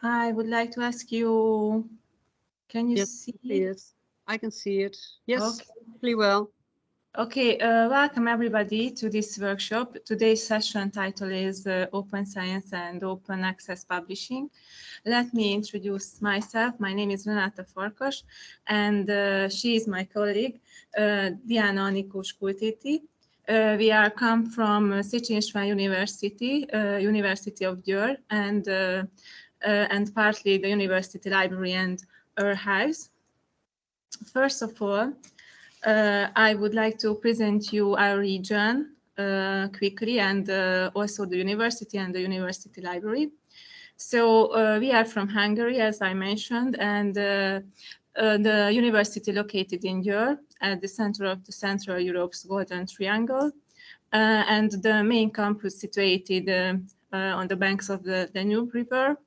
I would like to ask you, can you Yes, see I see it? I can see it. Yes, Okay. really well. Okay, welcome everybody to this workshop. Today's session title is Open Science and Open Access Publishing. Let me introduce myself. My name is Renata Farkas, and she is my colleague, Diana Nikos-Kultéti. We are come from Széchenyi István University, University of Győr, and partly the University Library and Archives. First of all, I would like to present you our region quickly, and also the university and the university library. So we are from Hungary, as I mentioned, and the university located in Győr at the center of the Central Europe's Golden Triangle, and the main campus situated on the banks of the Danube River.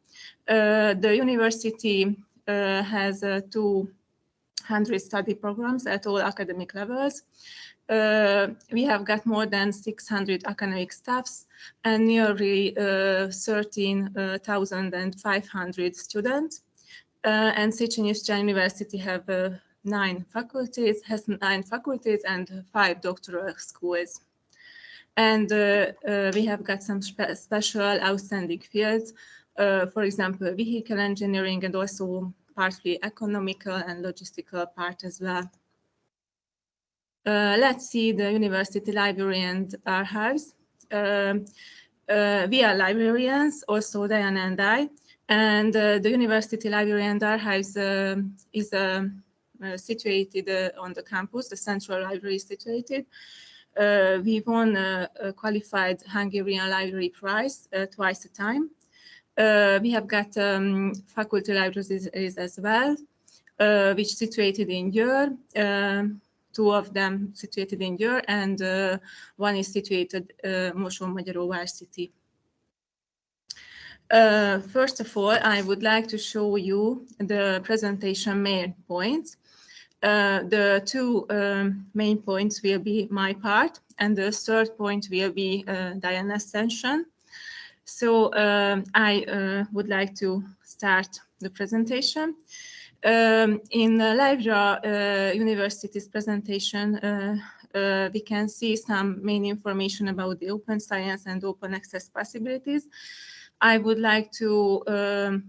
The university has 200 study programs at all academic levels. We have got more than 600 academic staffs and nearly 13,500 students. And Széchenyi István University has nine faculties and 5 doctoral schools. And we have got some special outstanding fields, for example, vehicle engineering, and also partly economical and logistical part as well. Let's see the university library and archives. We are librarians, also Diana and I, and the university library and archives is situated on the campus. The central library is situated. We won a qualified Hungarian library prize twice a time. We have got faculty libraries as well, which situated in Győr. 2 of them situated in Győr, and one is situated Mosonmagyaróvár city. First of all, I would like to show you the presentation main points. The 2 main points will be my part, and the third point will be Diana's session. So I would like to start the presentation. In Livra University's presentation, we can see some main information about the open science and open access possibilities. I would like to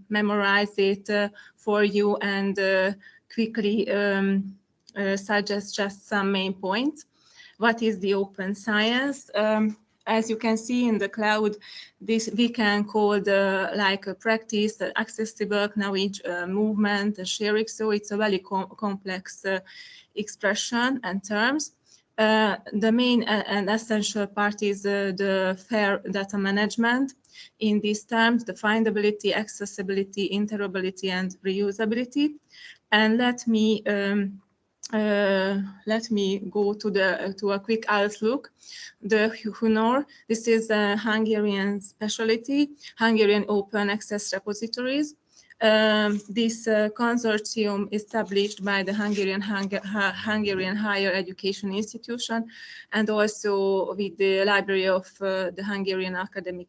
memorize it for you and quickly suggest just some main points. What is the open science? As you can see in the cloud, this we can call like a practice, accessible knowledge, movement, sharing. So it's a very complex expression and terms. The main and essential part is the fair data management. In these terms, the findability, accessibility, interoperability, and reusability. And let me go to a quick outlook. The HUNOR, this is a Hungarian specialty, Hungarian open access repositories. This consortium established by the Hungarian Higher Education Institution, and also with the Library of the Hungarian Academy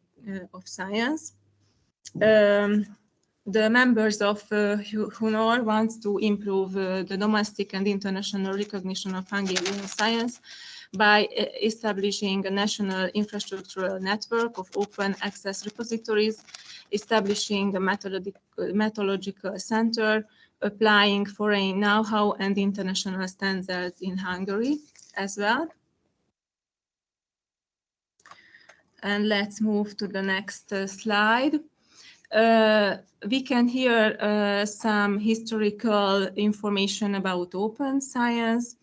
of Science. The members of HUNOR want to improve the domestic and international recognition of Hungarian science by establishing a national infrastructural network of open access repositories, establishing a methodological center, applying foreign know-how and international standards in Hungary as well. And let's move to the next slide. We can hear some historical information about open science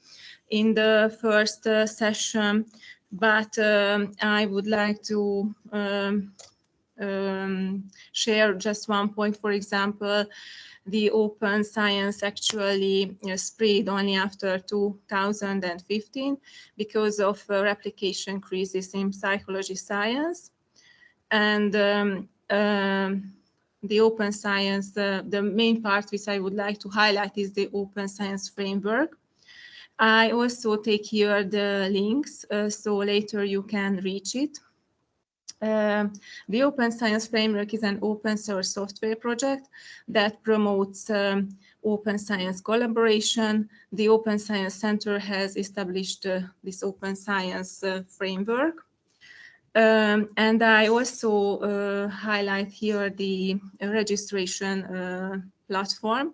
in the first session, but I would like to share just one point. For example, the open science actually spread only after 2015 because of replication crisis in psychology science. And the open science, the main part which I would like to highlight is the open science framework. I also take here the links, so later you can reach it. The Open Science Framework is an open source software project that promotes open science collaboration. The Open Science Center has established this open science framework. And I also highlight here the registration platform.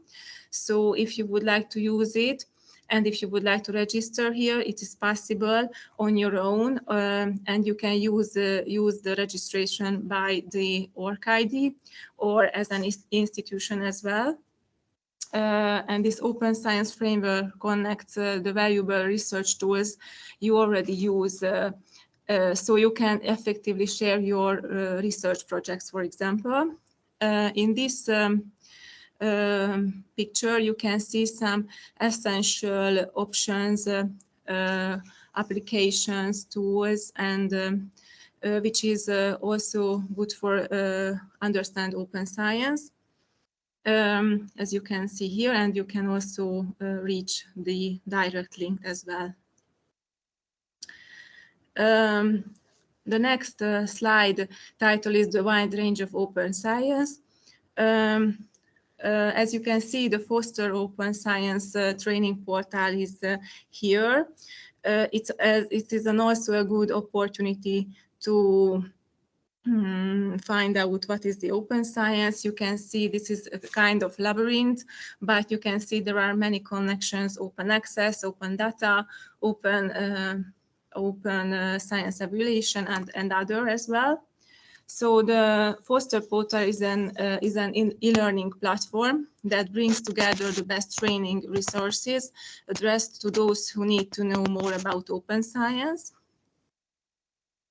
So if you would like to use it, and if you would like to register here, it is possible on your own, and you can use the registration by the ORC-ID or as an institution as well. And this open science framework connects the valuable research tools you already use, so you can effectively share your research projects, for example. In this picture, you can see some essential options, applications, tools, and which is also good for understand open science, as you can see here, and you can also reach the direct link as well. The next slide title is the wide range of open science. As you can see, the Foster Open Science training portal is here. It is also a good opportunity to find out what is the open science. You can see this is a kind of labyrinth, but you can see there are many connections: open access, open data, open science evaluation, and other as well. So the Foster portal is an e-learning platform that brings together the best training resources addressed to those who need to know more about open science.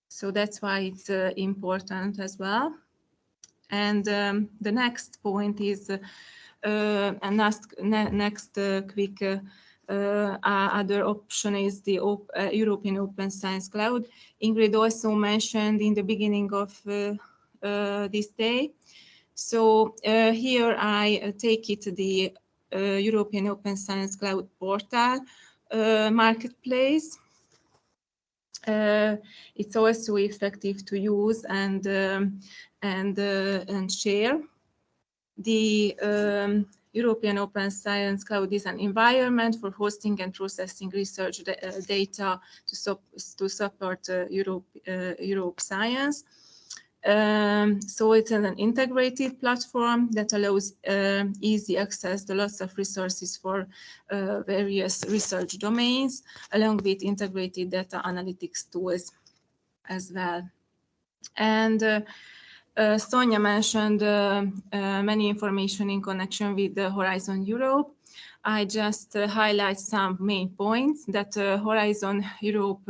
So that's why it's important as well. And the next point is next quick other option is the European Open Science Cloud. Ingrid also mentioned in the beginning of this day. So here I take it the European Open Science Cloud portal marketplace. It's also effective to use and share. The European Open Science Cloud is an environment for hosting and processing research data to support Europe science. So it's an integrated platform that allows easy access to lots of resources for various research domains, along with integrated data analytics tools as well. And Sonia mentioned many information in connection with the Horizon Europe. I just highlight some main points that Horizon Europe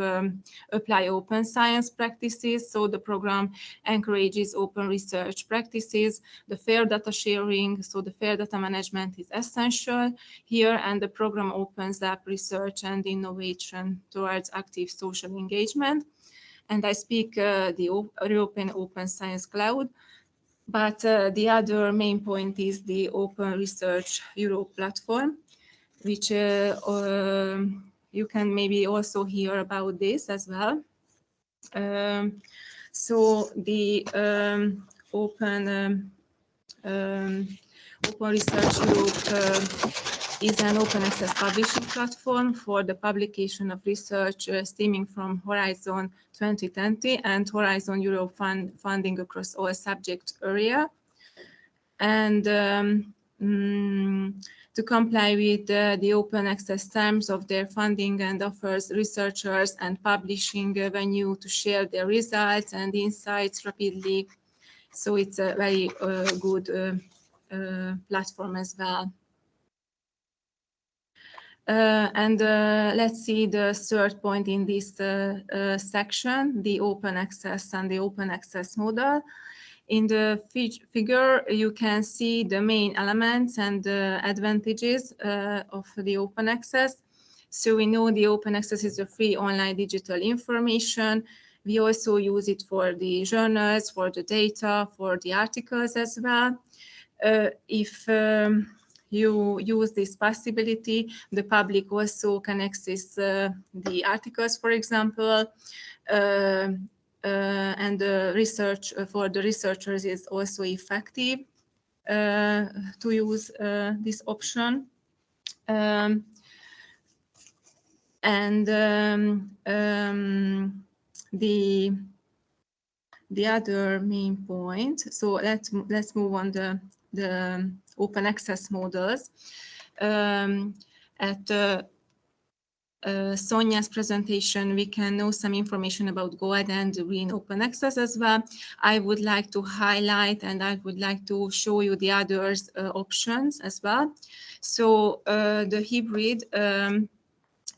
apply open science practices. So the program encourages open research practices, the fair data sharing. So the fair data management is essential here, and the program opens up research and innovation towards active social engagement. And I speak the European Open Science Cloud, but the other main point is the Open Research Europe platform, which you can maybe also hear about this as well. So the Open Research Europe is an open access publishing platform for the publication of research stemming from Horizon 2020 and Horizon Europe funding across all subject area. And to comply with the open access terms of their funding, and offers researchers and publishing venue to share their results and insights rapidly. So it's a very good platform as well. And let's see the third point in this section, the open access and the open access model. In the figure, you can see the main elements and advantages of the open access. So we know the open access is a free online digital information. We also use it for the journals, for the data, for the articles as well. If you use this possibility, the public also can access the articles, for example. and the research for the researchers is also effective to use this option. The other main point. So let's move on the open access models. At Sonia's presentation, we can know some information about gold and green open access as well. I would like to highlight and I would like to show you the others options as well. So the hybrid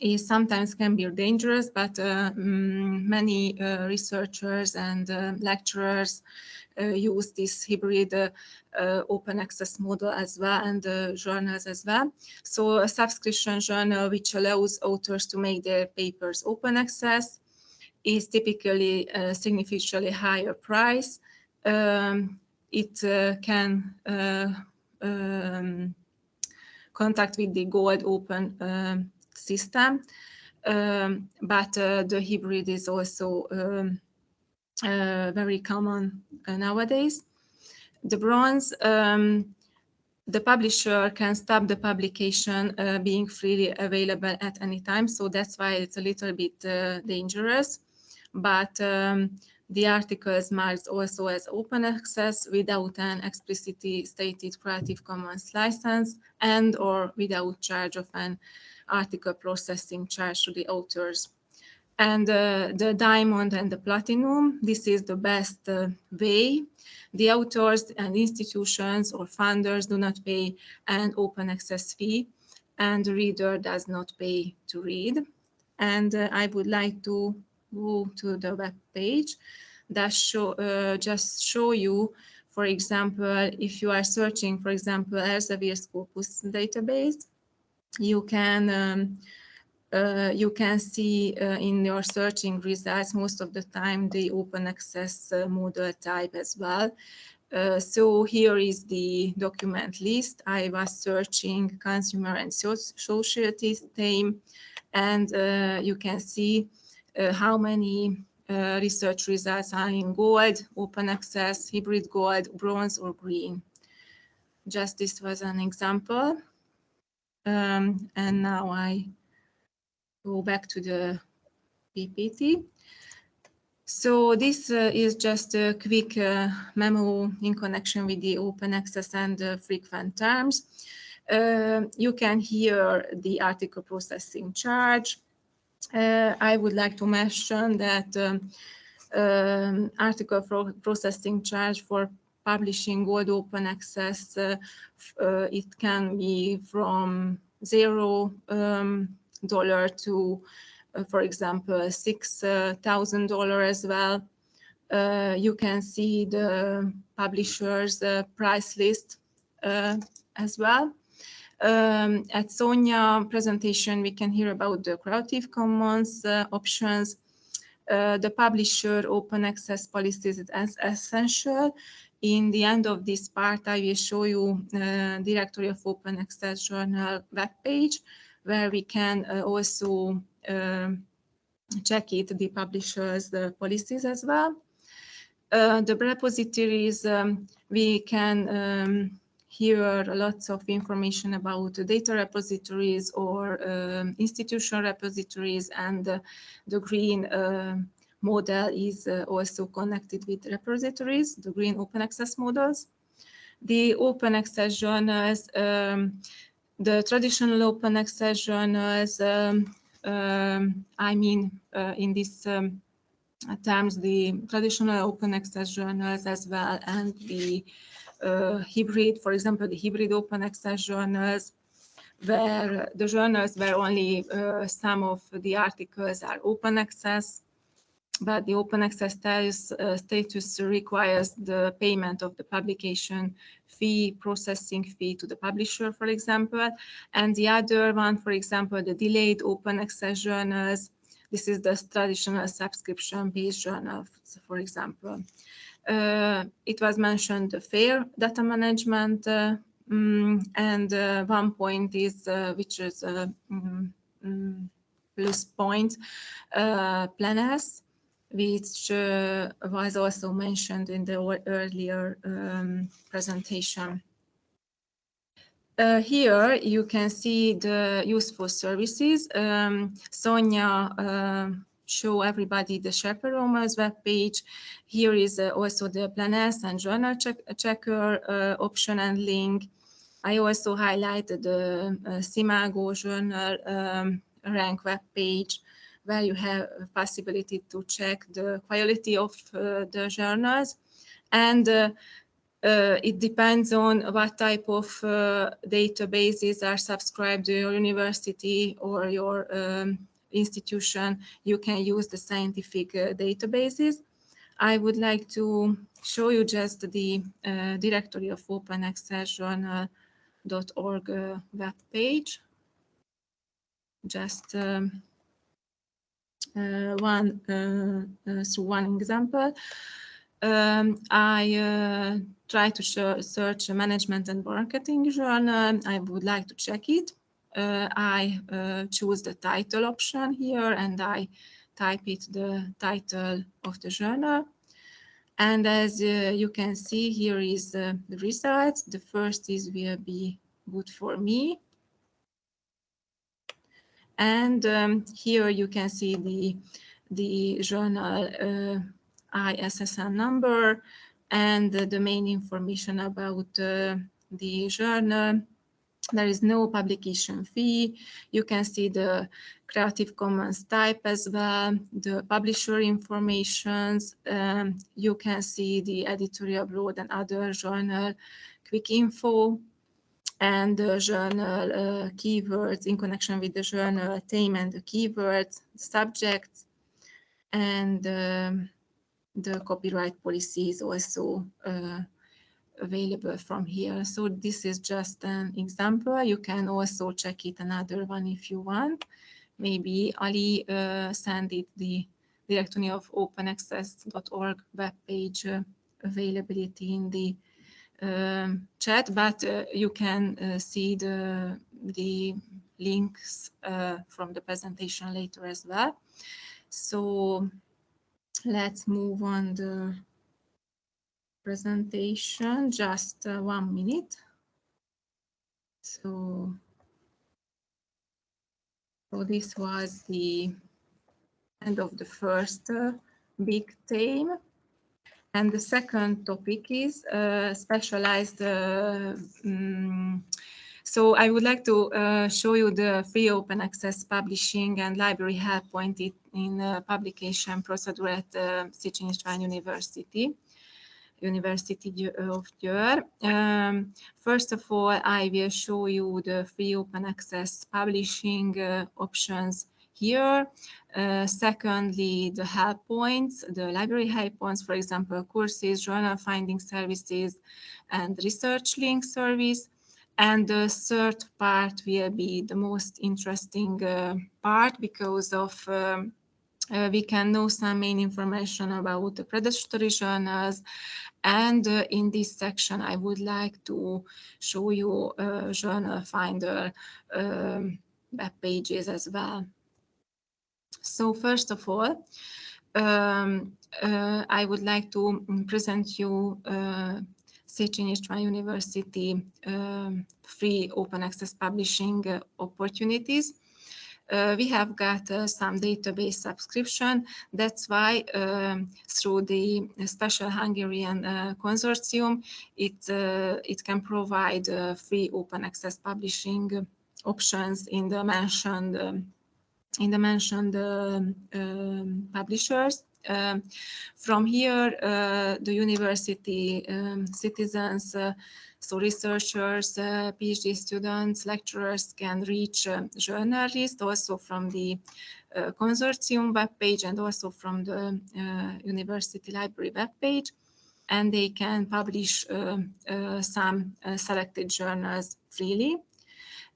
is sometimes can be dangerous, but many researchers and lecturers use this hybrid open access model as well, and journals as well. So a subscription journal which allows authors to make their papers open access is typically a significantly higher price. It can contact with the gold open system, but the hybrid is also very common nowadays. The bronze, the publisher can stop the publication being freely available at any time, so that's why it's a little bit dangerous. But the articles marked also as open access without an explicitly stated Creative Commons license and or without charge of an article processing charge to the authors. And the diamond and the platinum, this is the best way. The authors and institutions or funders do not pay an open access fee, and the reader does not pay to read. And I would like to go to the web page that just show you, for example, if you are searching, for example, Elsevier Scopus database, you can see in your searching results most of the time the open access model type as well. So here is the document list. I was searching consumer and society theme, and you can see how many research results are in gold, open access, hybrid gold, bronze, or green. Just this was an example. And now I go back to the PPT. So this is just a quick memo in connection with the open access and frequent terms. You can hear the article processing charge. I would like to mention that article processing charge for publishing gold open access, it can be from $0 to, for example, $6,000 as well. You can see the publisher's price list as well. At Sonia presentation, we can hear about the Creative Commons options. The publisher open access policies is essential. In the end of this part, I will show you directory of open access journal web page, where we can also check it, the publisher's policies as well. The repositories, we can hear lots of information about data repositories or institutional repositories, and the green model is also connected with repositories, the green open access models. The open access journals, the traditional open access journals, I mean, in this terms, the traditional open access journals as well, and the hybrid, for example, the hybrid open access journals, where the journals where only some of the articles are open access, but the open access status requires the payment of the publication fee, processing fee to the publisher, for example. And the other one, for example, the delayed open access journals, this is the traditional subscription-based journal, for example. It was mentioned the fair data management, and one point is, which is a plus point, Plan S. which was also mentioned in the earlier presentation. Here you can see the useful services. Sonia show everybody the Chaperomas webpage. Here is also the Planners and Journal Checker option and link. I also highlighted the Simago Journal rank webpage, where you have a possibility to check the quality of the journals. And it depends on what type of databases are subscribed to your university or your institution. You can use the scientific databases. I would like to show you just the directory of Open Access Journal.org web page. Just through one example. I try to search management and marketing journal. I would like to check it. I choose the title option here and I type it the title of the journal. And as you can see, here is the results. The first will be good for me. And here you can see the journal ISSN number and the main information about the journal. There is no publication fee. You can see the Creative Commons type as well, the publisher informations. You can see the editorial road and other journal quick info, and the journal keywords in connection with the journal theme and the keywords, subjects, and the copyright policy is also available from here. So this is just an example. You can also check it another one if you want. Maybe Ali send it the directory of openaccess.org webpage availability in the chat, but you can see the links from the presentation later as well. So let's move on the presentation, just 1 minute. So this was the end of the first big theme. And the second topic is specialized. So I would like to show you the free open access publishing and library help point in publication procedure at Széchenyi István University of Győr. First of all, I will show you the free open access publishing options here. Secondly, the help points, the library help points, for example, courses, journal finding services, and research link service. And the third part will be the most interesting part because of we can know some main information about the predatory journals. And in this section, I would like to show you journal finder web pages as well. So first of all, I would like to present you Széchenyi István University free open access publishing opportunities. We have got some database subscription. That's why through the special Hungarian consortium, it can provide free open access publishing options in the mentioned publishers. From here, the university citizens, so researchers, PhD students, lecturers can reach journalists also from the consortium webpage and also from the university library webpage, and they can publish some selected journals freely.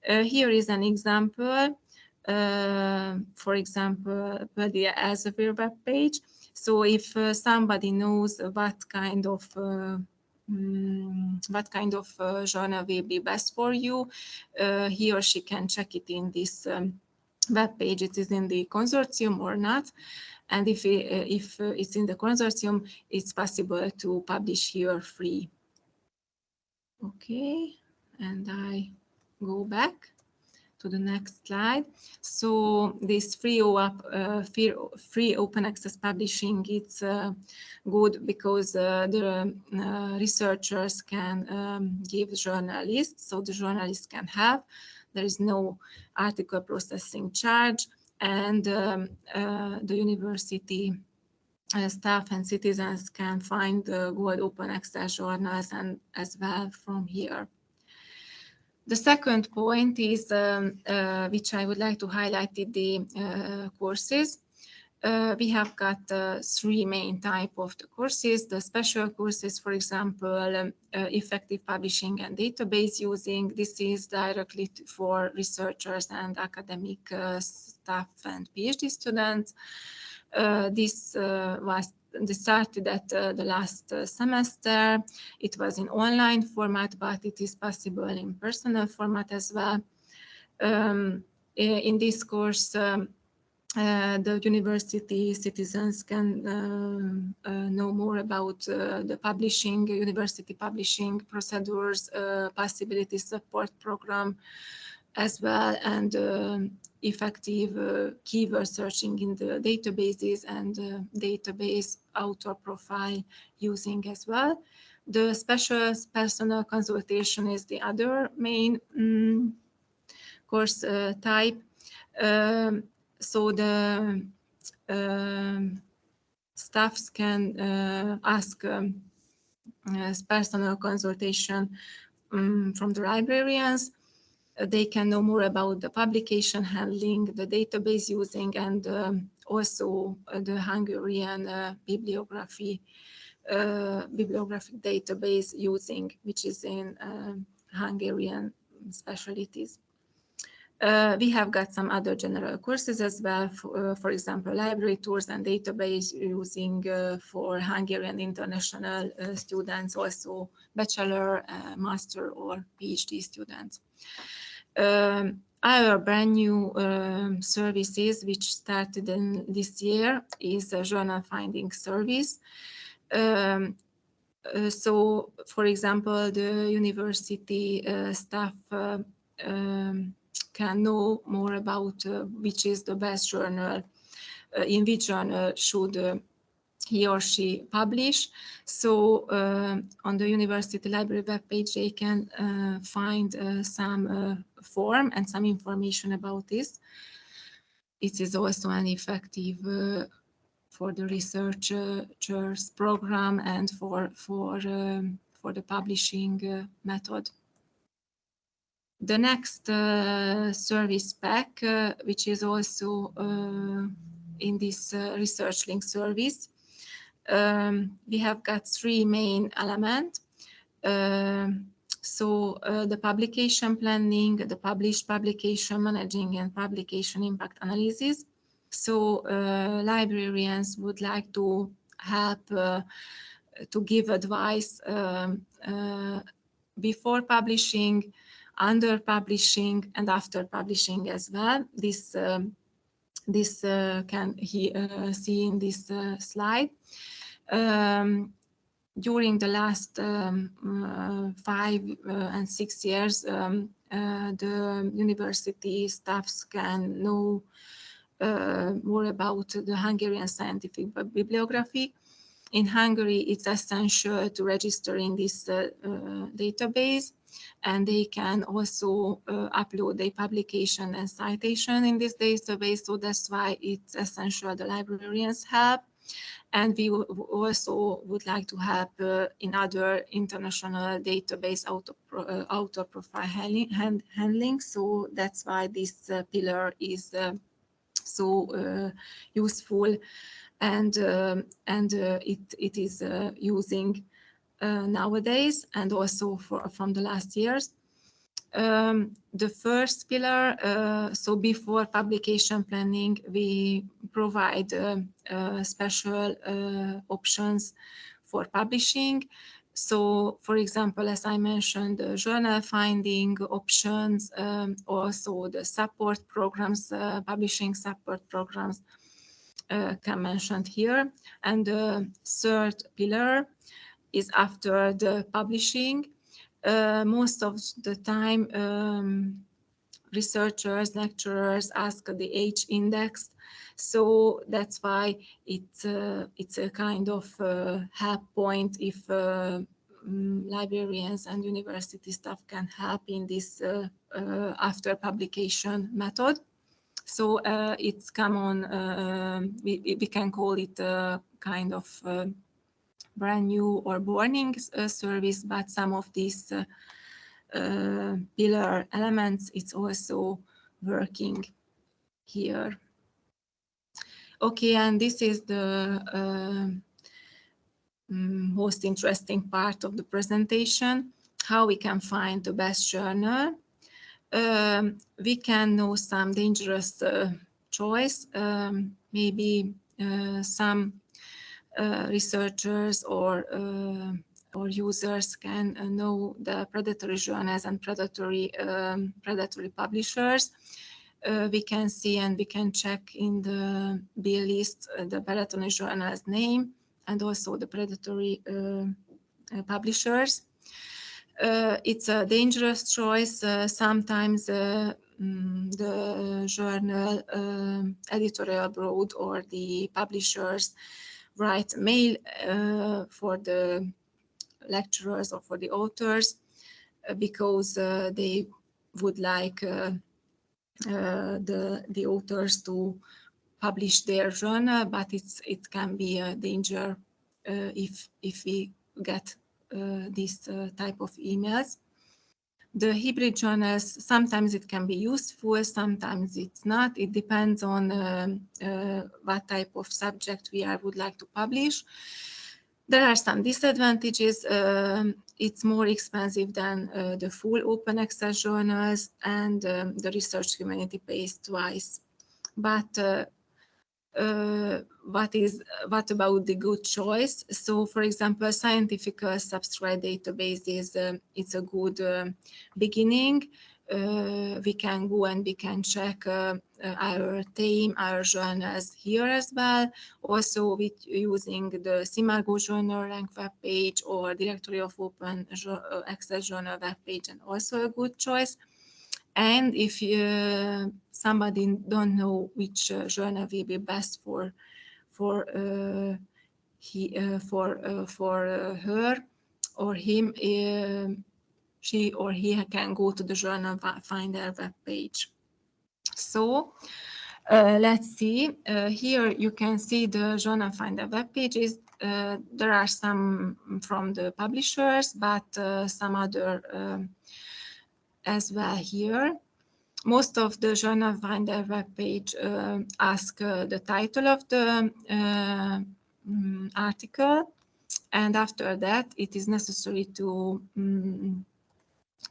Here is an example. For example, the Elsevier web page. So if somebody knows what kind of journal will be best for you, he or she can check it in this web page it is in the consortium or not. And if it's in the consortium, it's possible to publish here free. Okay, and I go back to the next slide. So this free open access publishing, it's good because the researchers can give journalists, so the journalists can have. There is no article processing charge, and the university staff and citizens can find the good open access journals and as well from here. The second point is, which I would like to highlight, is the courses. We have got three main types of the courses. The special courses, for example, effective publishing and database using. This is directly for researchers and academic staff and PhD students. This started at the last semester. It was in online format, but it is possible in personal format as well. In this course, the university citizens can know more about the publishing, university publishing procedures, possibility support program as well, and effective keyword searching in the databases and database author profile using as well. The special personal consultation is the other main course type. So the staffs can ask personal consultation from the librarians. They can know more about the publication handling, the database using, and also the Hungarian bibliographic database using, which is in Hungarian specialties. We have got some other general courses as well, for example, library tours and database using for Hungarian international students, also bachelor, master, or PhD students. Our brand new services, which started in this year, is a journal finding service. So, for example, the university staff can know more about which is the best journal, in which journal should he or she publish. So on the university library webpage, they can find some form and some information about this. It is also an effective for the researchers program and for the publishing method. The next service pack, which is also in this research link service, we have got three main elements. So the publication planning, the published publication managing, and publication impact analysis. So librarians would like to help to give advice before publishing, under publishing, and after publishing as well. This can see in this slide. During the last 5 and 6 years, the university staffs can know more about the Hungarian scientific bibliography. In Hungary, it's essential to register in this database, and they can also upload a publication and citation in this database. So that's why it's essential the librarians help. And we also would like to help in other international database author profile handling. So that's why this pillar is so useful, and it is using nowadays and also from the last years. The first pillar, so before publication planning, we provide special options for publishing. So, for example, as I mentioned, the journal finding options, also the support programs, publishing support programs can mentioned here. And the third pillar is after the publishing. Most of the time, researchers, lecturers ask the H index. So that's why it's a kind of help point if librarians and university staff can help in this after publication method. So it's common, we can call it a kind of brand new or burning service, but some of these pillar elements, it's also working here. Okay, and this is the most interesting part of the presentation, how we can find the best journal. We can know some dangerous choice, maybe some researchers or users can know the predatory journals and predatory publishers. We can see and we can check in the B list the predatory journal's name and also the predatory publishers. It's a dangerous choice. Sometimes the journal editorial board or the publishers write mail for the lecturers or for the authors because they would like the authors to publish their journal, but it can be a danger if we get this type of emails. The hybrid journals, sometimes it can be useful, sometimes it's not. It depends on what type of subject we would like to publish. There are some disadvantages. It's more expensive than the full open access journals, and the research community pays twice. But what about the good choice? So, for example, scientific substrate databases, it's a good beginning. We can go and we can check our theme, our journals here as well. Also, with using the Simargo journal rank web page or directory of open access journal web page, and also a good choice. And if somebody don't know which journal will be best for her or him, she or he can go to the journal finder web page. So let's see. Here you can see the journal finder web pages. There are some from the publishers, but some other as well here. Most of the journal finder web page ask the title of the article, and after that it is necessary to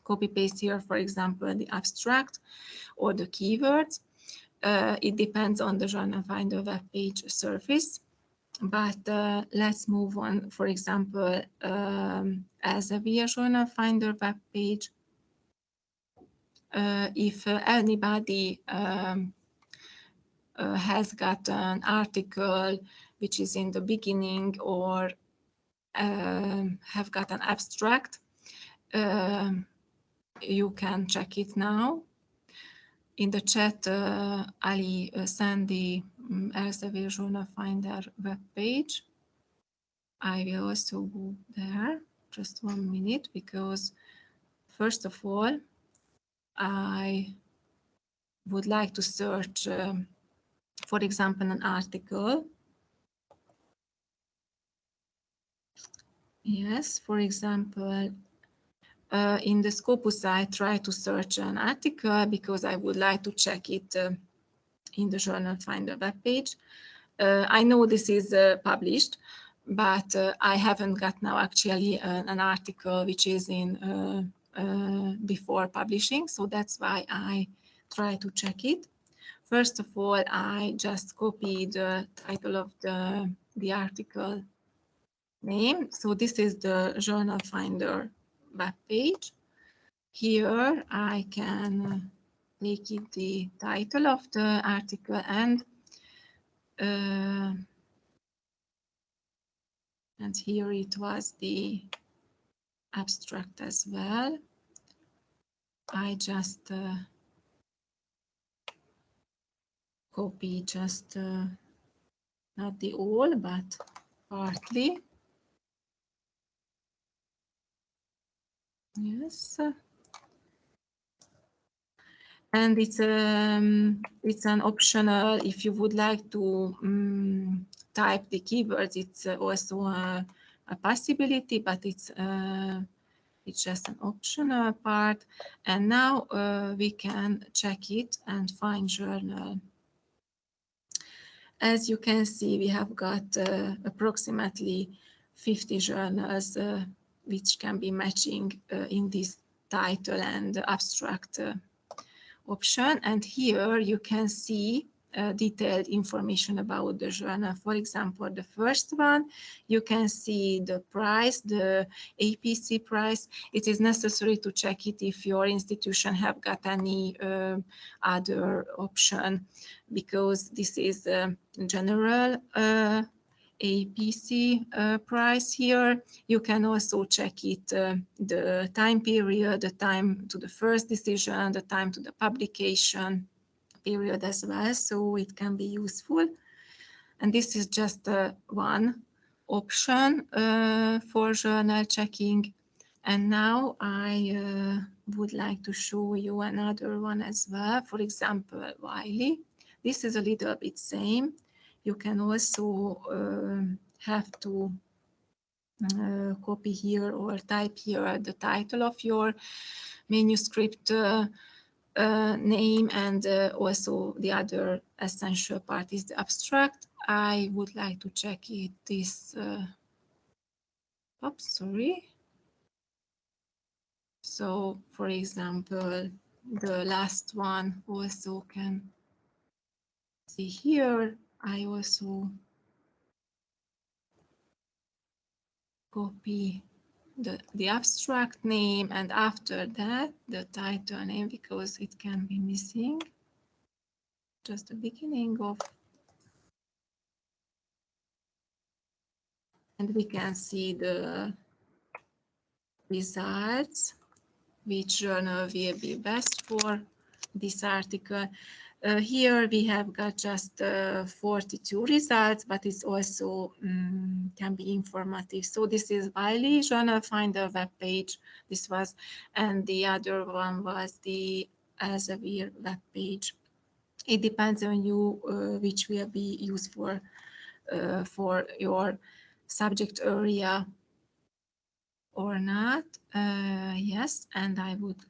copy paste here, for example, the abstract or the keywords. It depends on the journal finder web page surface. But let's move on, for example, Elsevier journal finder web page. If anybody has got an article which is in the beginning or have got an abstract, you can check it now. In the chat, Ali sent the Elsevier journal finder web page. I will also go there, just 1 minute, because first of all, I would like to search, for example, an article. Yes, for example, in the Scopus, I try to search an article because I would like to check it in the journal finder web page. I know this is published, but I haven't got now actually an article which is in before publishing, so that's why I try to check it. First of all, I just copy the title of the article name. So this is the Journal Finder web page. Here I can make it the title of the article and here it was the abstract as well. I just copy just not the all, but partly. Yes. And it's an optional, if you would like to type the keywords, it's also a possibility, but it's just an optional part. And now we can check it and find journal. As you can see, we have got approximately 50 journals which can be matching in this title and abstract option. And here you can see detailed information about the journal. For example, the first one, you can see the price, the APC price. It is necessary to check it if your institution have got any other option, because this is general APC price here. You can also check it, the time period, the time to the first decision, the time to the publication period as well, so it can be useful. And this is just one option for journal checking. And now I would like to show you another one as well. For example, Wiley. This is a little bit same. You can also have to copy here or type here the title of your manuscript name, and also the other essential part is the abstract. I would like to check it this, oops, sorry. So for example, the last one also can see here. I also copy the abstract name and after that the title name, because it can be missing. Just the beginning of, and we can see the results, which journal will be best for this article. Here we have got just 42 results, but it's also can be informative. So this is Wiley Journal Finder web page. This was, and the other one was the Elsevier web page. It depends on you which will be used for your subject area or not. Yes, and I would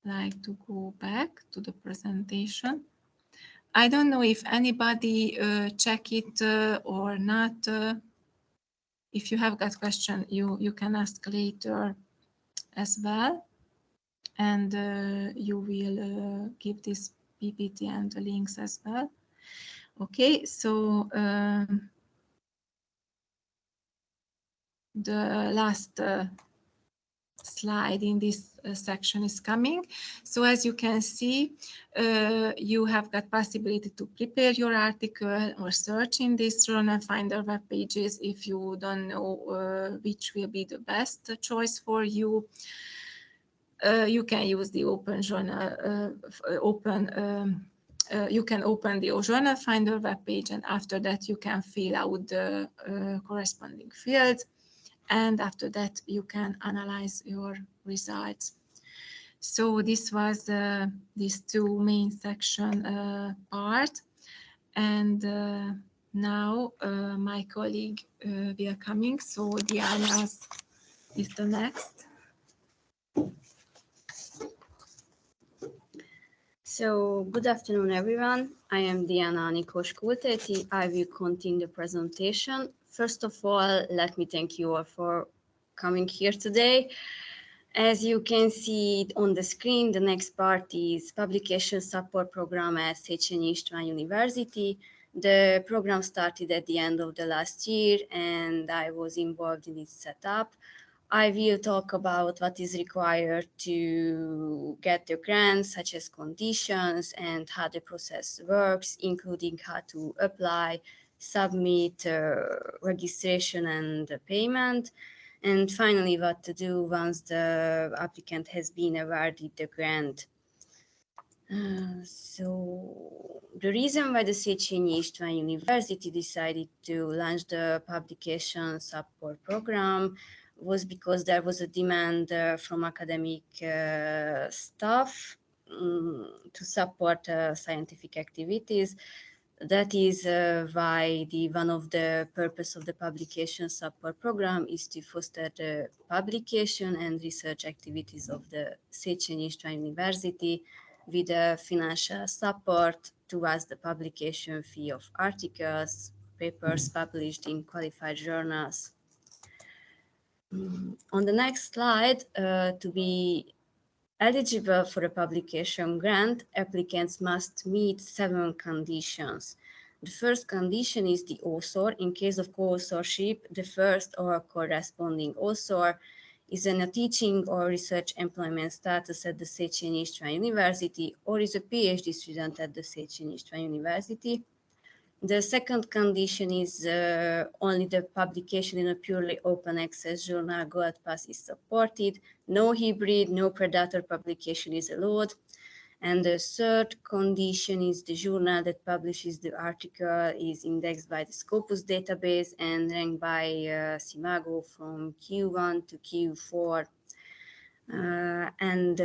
like to go back to the presentation. I don't know if anybody check it or not. If you have got question, you can ask later as well, and you will give this PPT and the links as well. Okay, so the last slide in this section is coming. So as you can see, you have got possibility to prepare your article or search in this Journal Finder web pages if you don't know which will be the best choice for you. You can use the open journal, you can open the Journal Finder web page, and after that you can fill out the corresponding fields. And after that, you can analyze your results. So this was these two main section part. And now my colleague will coming. So Diana is the next. So good afternoon, everyone. I am Diana Nikos-Kultéti. I will continue the presentation. First of all, let me thank you all for coming here today. As you can see on the screen, the next part is Publication Support Program at Széchenyi István University. The program started at the end of the last year and I was involved in its setup. I will talk about what is required to get the grant, such as conditions and how the process works, including how to apply, submit, registration and payment. And finally, what to do once the applicant has been awarded the grant. So the reason why the Széchenyi István University decided to launch the publication support program was because there was a demand from academic staff to support scientific activities. That is why one of the purpose of the publication support program is to foster the publication and research activities of the Széchenyi István University with financial support towards the publication fee of articles, papers published in qualified journals. On the next slide, to be eligible for a publication grant, applicants must meet 7 conditions. The first condition is the author. In case of co-authorship, the first or corresponding author is in a teaching or research employment status at the Széchenyi István University or is a PhD student at the Széchenyi István University. The second condition is only the publication in a purely open access journal Gold Pass is supported. No hybrid, no predator publication is allowed. And the third condition is the journal that publishes the article is indexed by the Scopus database and ranked by Simago from Q1 to Q4. And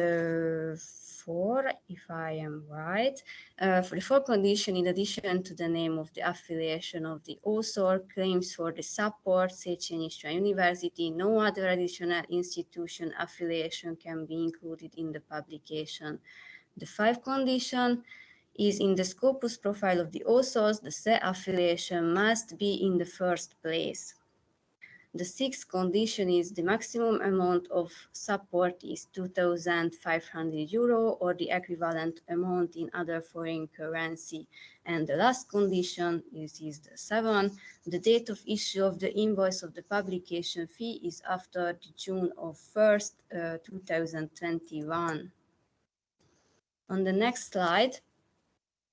4, if I am right, for the fourth condition, in addition to the name of the affiliation of the author, claims for the support, Széchenyi István University, no other additional institution affiliation can be included in the publication. The fifth condition is in the Scopus profile of the authors, the SE affiliation must be in the first place. The sixth condition is the maximum amount of support is €2,500 or the equivalent amount in other foreign currency. And the last condition is the 7. The date of issue of the invoice of the publication fee is after June 1st, 2021. On the next slide,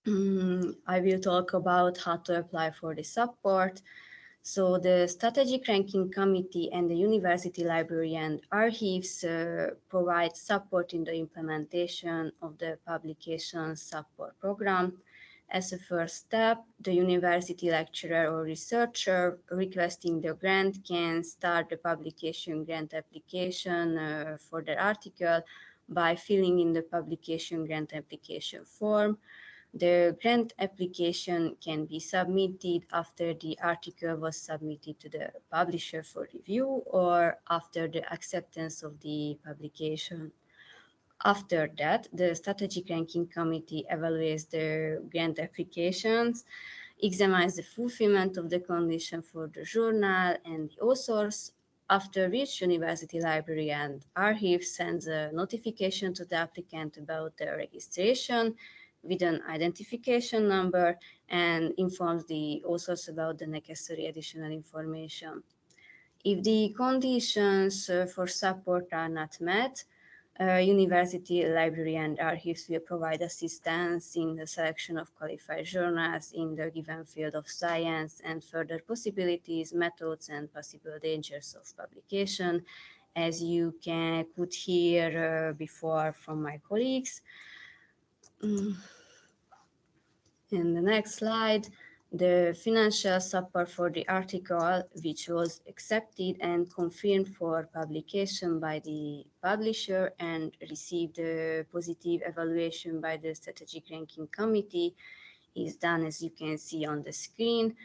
I will talk about how to apply for the support. So the Strategic Ranking Committee and the University Library and Archives provide support in the implementation of the publication support program. As a first step, the university lecturer or researcher requesting the grant can start the publication grant application for their article by filling in the publication grant application form. The grant application can be submitted after the article was submitted to the publisher for review or after the acceptance of the publication. After that, the Strategic Ranking Committee evaluates the grant applications, examines the fulfillment of the condition for the journal and the authors, after which University Library and Archive sends a notification to the applicant about the registration with an identification number and informs the authors about the necessary additional information. If the conditions for support are not met, University Library and Archives will provide assistance in the selection of qualified journals in the given field of science and further possibilities, methods, and possible dangers of publication, as you could hear before from my colleagues. In the next slide, the financial support for the article, which was accepted and confirmed for publication by the publisher and received a positive evaluation by the Strategic Ranking Committee, is done as you can see on the screen.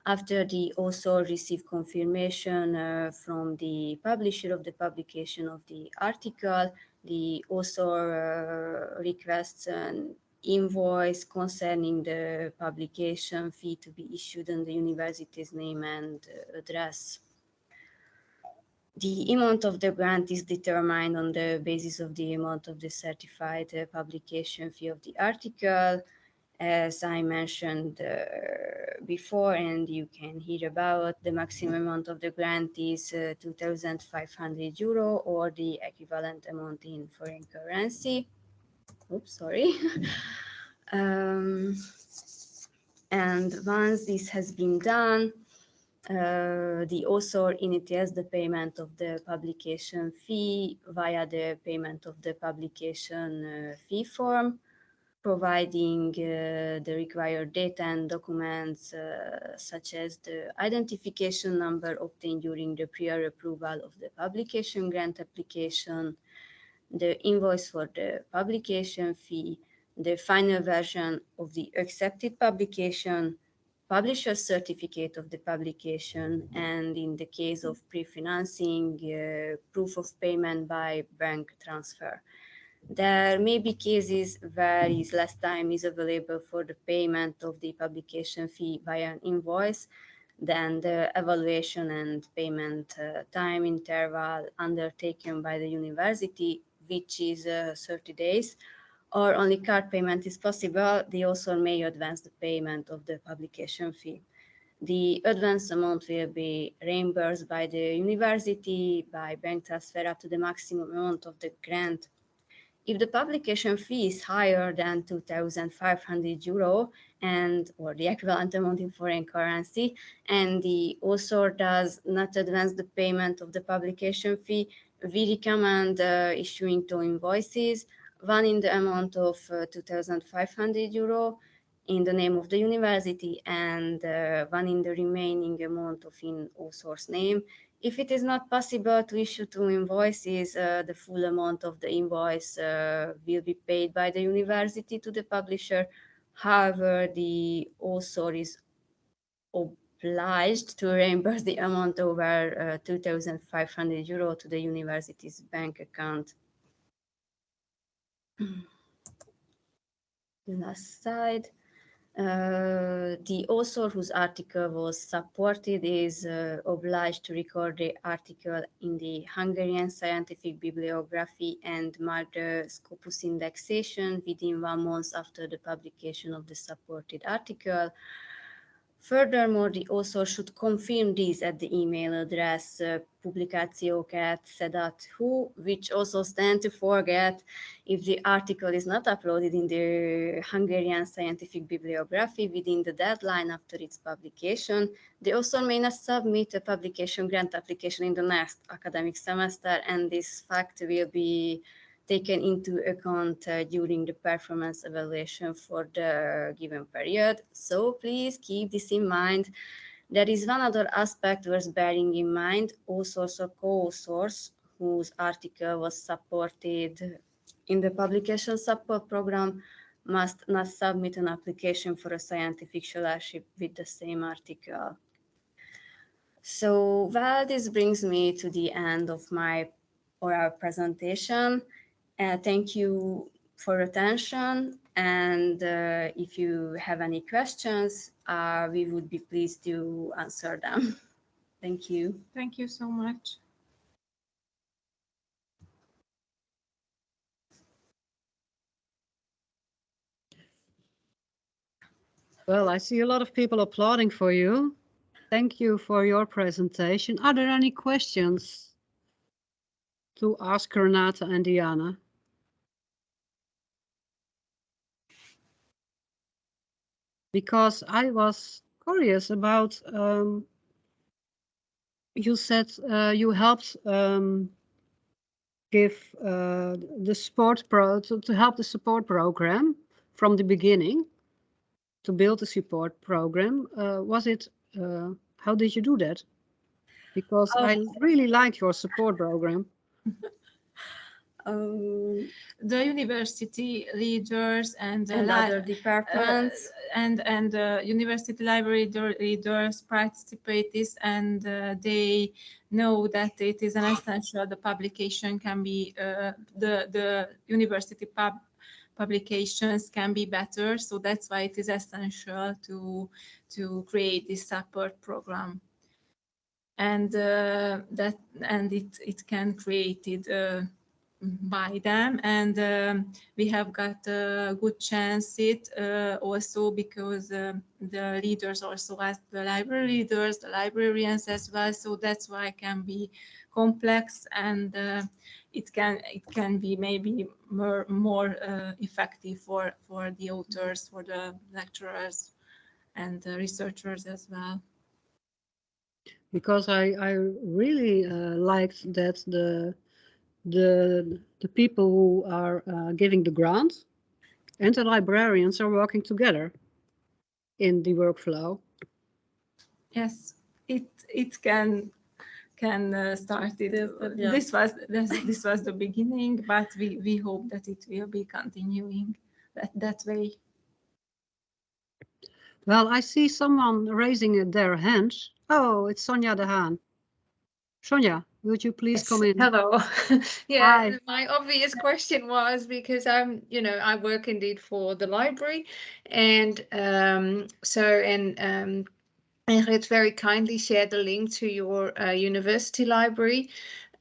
After the author received confirmation from the publisher of the publication of the article, the author requests an invoice concerning the publication fee to be issued on the university's name and address. The amount of the grant is determined on the basis of the amount of the certified publication fee of the article. As I mentioned before, and you can hear about, the maximum amount of the grant is €2,500 or the equivalent amount in foreign currency. Oops, sorry. And once this has been done, the author initiates the payment of the publication fee via the payment of the publication fee form, providing the required data and documents such as the identification number obtained during the prior approval of the publication grant application, the invoice for the publication fee, the final version of the accepted publication, publisher's certificate of the publication, and in the case of pre-financing, proof of payment by bank transfer. There may be cases where less time is available for the payment of the publication fee via an invoice than the evaluation and payment time interval undertaken by the university, which is 30 days, or only card payment is possible. The author may advance the payment of the publication fee. The advance amount will be reimbursed by the university by bank transfer up to the maximum amount of the grant. If the publication fee is higher than €2,500 and or the equivalent amount in foreign currency, and the author does not advance the payment of the publication fee, we recommend issuing two invoices, one in the amount of €2,500 in the name of the university and one in the remaining amount of in author's name. If it is not possible to issue two invoices, the full amount of the invoice will be paid by the university to the publisher. However, the author is obliged to reimburse the amount over €2,500 to the university's bank account. The last slide. The author whose article was supported is obliged to record the article in the Hungarian scientific bibliography and mark the Scopus indexation within 1 month after the publication of the supported article. Furthermore, the author should confirm this at the email address publikációk@seda.hu, which also tend to forget if the article is not uploaded in the Hungarian scientific bibliography within the deadline after its publication. The author may not submit a publication grant application in the next academic semester, and this fact will be taken into account during the performance evaluation for the given period. So please keep this in mind. There is one other aspect worth bearing in mind. Authors or co-authors whose article was supported in the publication support program must not submit an application for a scientific scholarship with the same article. So, well, this brings me to the end of my oral presentation. Thank you for attention, and if you have any questions, we would be pleased to answer them. Thank you. Thank you so much. Well, I see a lot of people applauding for you. Thank you for your presentation. Are there any questions to ask Renata and Diana? Because I was curious about, you said you helped give the support to help the support program from the beginning, to build a support program. Was it, how did you do that? Because I really like your support program. The university leaders and other departments and university library leaders participate this, and they know that it is an essential. The publication can be the university publications can be better, so that's why it is essential to create this support program, and it can create it by them, and we have got a good chance it also because the leaders also ask the library leaders, the librarians as well, so that's why it can be complex, and it can be maybe more effective for the authors, for the lecturers and the researchers as well. Because I really liked that the people who are giving the grant and the librarians are working together in the workflow. Yes, it can start it. Yeah. This was the beginning, but we hope that it will be continuing that way. Well, I see someone raising their hand. Oh, it's Sonja de Haan. Sonja, would you please come in? Hello. Yeah, Hi. my obvious question was because I work indeed for the library, and Ingrid very kindly shared the link to your university library,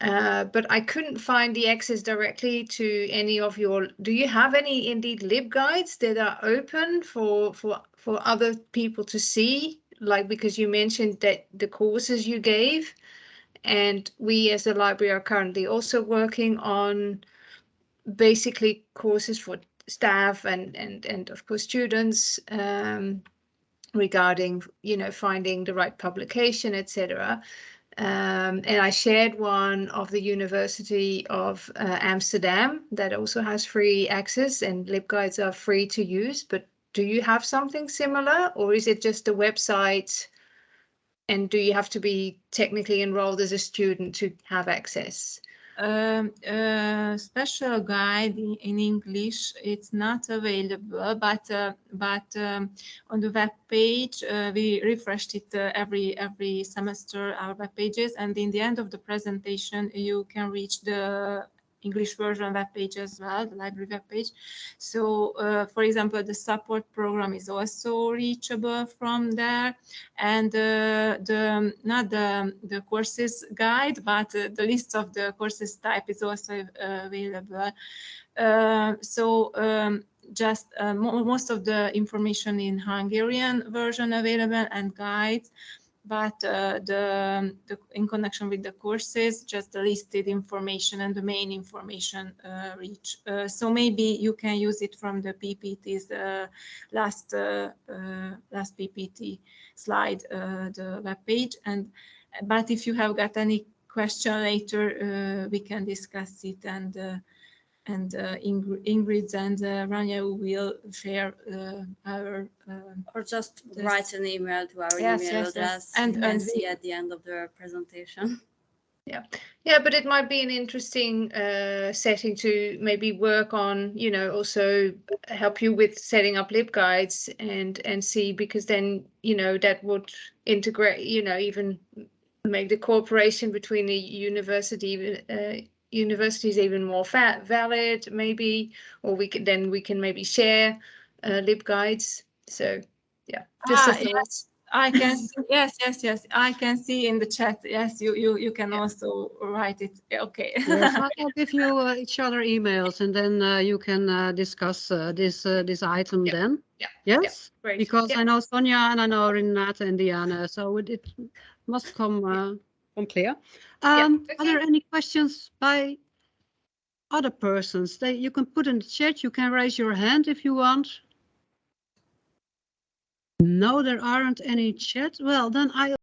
but I couldn't find the access directly to any of your. Do you have any indeed LibGuides that are open for other people to see? Like, because you mentioned that the courses you gave. And we as the library are currently also working on basically courses for staff and of course students regarding, finding the right publication, etc. And I shared one of the University of Amsterdam that also has free access, and LibGuides are free to use. But do you have something similar, or is it just a website? And do you have to be technically enrolled as a student to have access? Special guide in English, it's not available, but on the web page we refreshed it every semester, our web pages, and in the end of the presentation you can reach the English version web page as well, the library web page. So, for example, the support program is also reachable from there, and not the courses guide, but the list of the courses type is also available. Just most of the information in Hungarian version available and guides, but in connection with the courses, just the listed information and the main information reach. So maybe you can use it from the PPT's last PPT slide, the web page. But if you have got any question later, we can discuss it, and Ingrid and Rania will share our Or just write an email to our Yes, email yes, address yes. And see at the end of the presentation. Yeah, but it might be an interesting setting to maybe work on, also help you with setting up LibGuides and see, because then, that would integrate, even make the cooperation between the universities even more valid, maybe, or we can maybe share LibGuides. So yeah, just a thought. yes, I can see, yes, I can see in the chat. Yes, you can also write it. Okay. Yes, I'll give you each other emails, and then you can discuss this item then. Yeah. Yes, Great. because Yeah. I know Sonja and I know Renata and Diana, so it must come clear. Okay. Are there any questions by other persons? You can put in the chat. You can raise your hand if you want. No, there aren't any chat. Well, then I